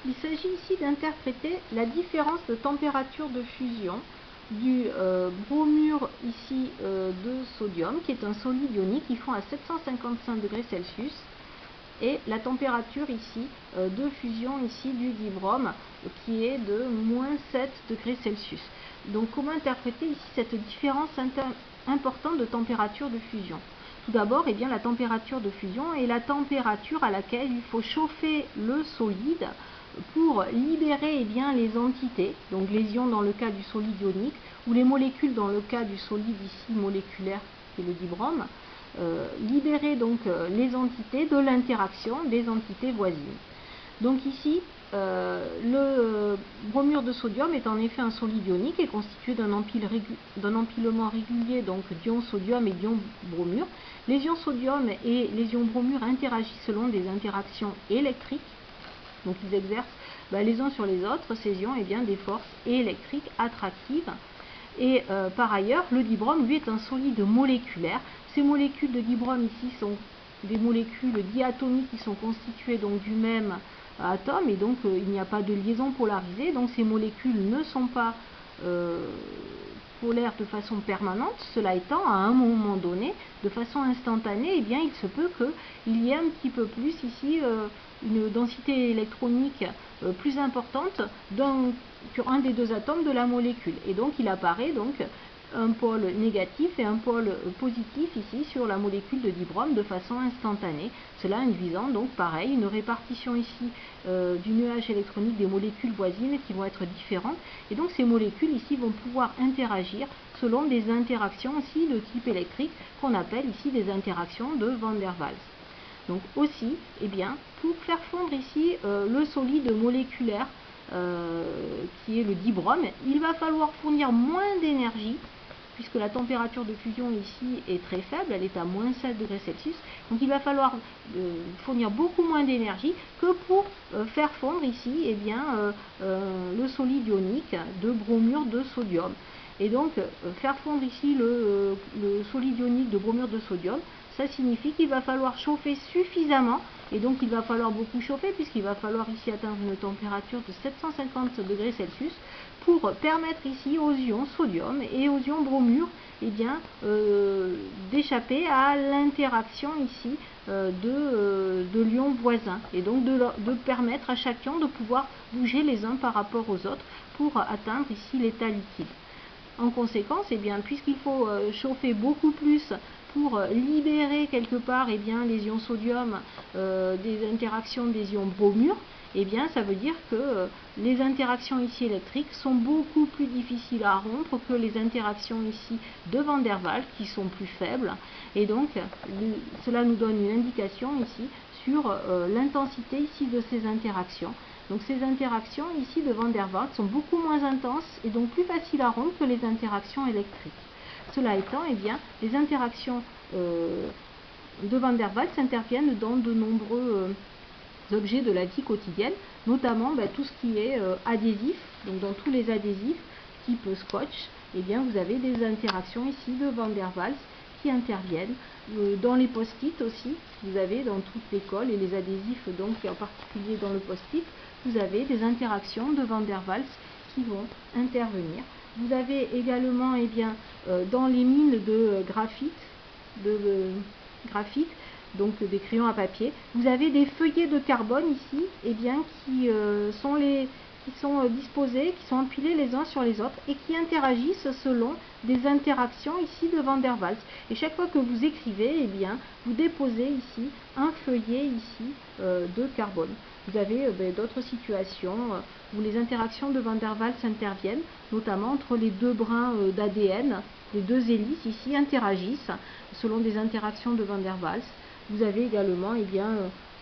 Il s'agit ici d'interpréter la différence de température de fusion du bromure ici de sodium, qui est un solide ionique, qui fond à 755 degrés Celsius, et la température ici de fusion ici du dibrome, qui est de moins 7 degrés Celsius. Donc comment interpréter ici cette différence importante de température de fusion? Tout d'abord, eh bien, la température de fusion est la température à laquelle il faut chauffer le solide pour libérer bien, les entités, donc les ions dans le cas du solide ionique, ou les molécules dans le cas du solide ici moléculaire, qui est le dibrome, libérer donc les entités de l'interaction des entités voisines. Donc ici, le bromure de sodium est en effet un solide ionique et constitué d'un empilement régulier d'ions sodium et d'ions bromure. Les ions sodium et les ions bromure interagissent selon des interactions électriques. Donc ils exercent les uns sur les autres, ces ions, des forces électriques attractives. Et par ailleurs, le dibrome, lui, est un solide moléculaire. Ces molécules de dibrome ici sont des molécules diatomiques qui sont constituées donc du même atome, et donc il n'y a pas de liaison polarisée. Donc ces molécules ne sont pas polaires de façon permanente. Cela étant, à un moment donné, de façon instantanée, il se peut qu'il y ait un petit peu plus ici une densité électronique plus importante sur un des deux atomes de la molécule. Et donc il apparaît un pôle négatif et un pôle positif ici sur la molécule de dibrome de façon instantanée. Cela induisant donc pareil une répartition ici du nuage électronique des molécules voisines qui vont être différentes. Et donc ces molécules ici vont pouvoir interagir selon des interactions aussi de type électrique qu'on appelle ici des interactions de Van der Waals. Donc aussi, pour faire fondre ici le solide moléculaire qui est le dibrome, il va falloir fournir moins d'énergie, puisque la température de fusion ici est très faible, elle est à moins 7 degrés Celsius, donc il va falloir fournir beaucoup moins d'énergie que pour faire fondre ici le solide ionique de bromure de sodium. Et donc faire fondre ici le solide ionique de bromure de sodium, ça signifie qu'il va falloir chauffer suffisamment, et donc il va falloir beaucoup chauffer, puisqu'il va falloir ici atteindre une température de 750 degrés Celsius pour permettre ici aux ions sodium et aux ions bromure d'échapper à l'interaction ici de l'ion voisin, et donc de permettre à chaque ion de pouvoir bouger les uns par rapport aux autres pour atteindre ici l'état liquide. En conséquence, puisqu'il faut chauffer beaucoup plus pour libérer quelque part les ions sodium des interactions des ions bromure, ça veut dire que les interactions ici électriques sont beaucoup plus difficiles à rompre que les interactions ici de Van der Waals, qui sont plus faibles, et donc cela nous donne une indication ici sur l'intensité ici de ces interactions. Donc ces interactions ici de Van der Waals sont beaucoup moins intenses et donc plus faciles à rompre que les interactions électriques. Cela étant, les interactions de Van der Waals interviennent dans de nombreux objets de la vie quotidienne, notamment tout ce qui est adhésif. Donc dans tous les adhésifs type scotch, vous avez des interactions ici de Van der Waals qui interviennent. Dans les post-it aussi, vous avez dans toute l'école, et les adhésifs donc en particulier dans le post-it, vous avez des interactions de Van der Waals qui vont intervenir. Vous avez également dans les mines de graphite, donc des crayons à papier, vous avez des feuillets de carbone ici qui sont disposés, qui sont empilés les uns sur les autres et qui interagissent selon des interactions ici de Van der Waals. Et chaque fois que vous écrivez, vous déposez ici un feuillet ici de carbone. Vous avez d'autres situations où les interactions de Van der Waals interviennent, notamment entre les deux brins d'ADN, les deux hélices ici interagissent selon des interactions de Van der Waals. Vous avez également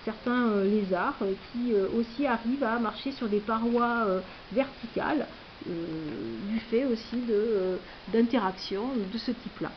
certains lézards qui aussi arrivent à marcher sur des parois verticales du fait aussi d'interactions de ce type-là.